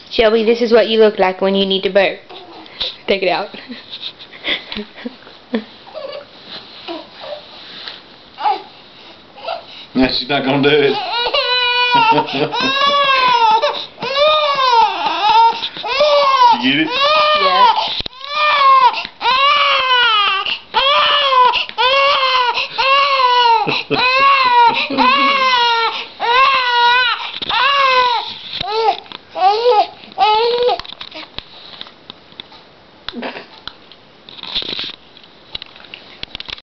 Shelby, this is what you look like when you need to burp. Take it out. No, she's not gonna do it. You get it?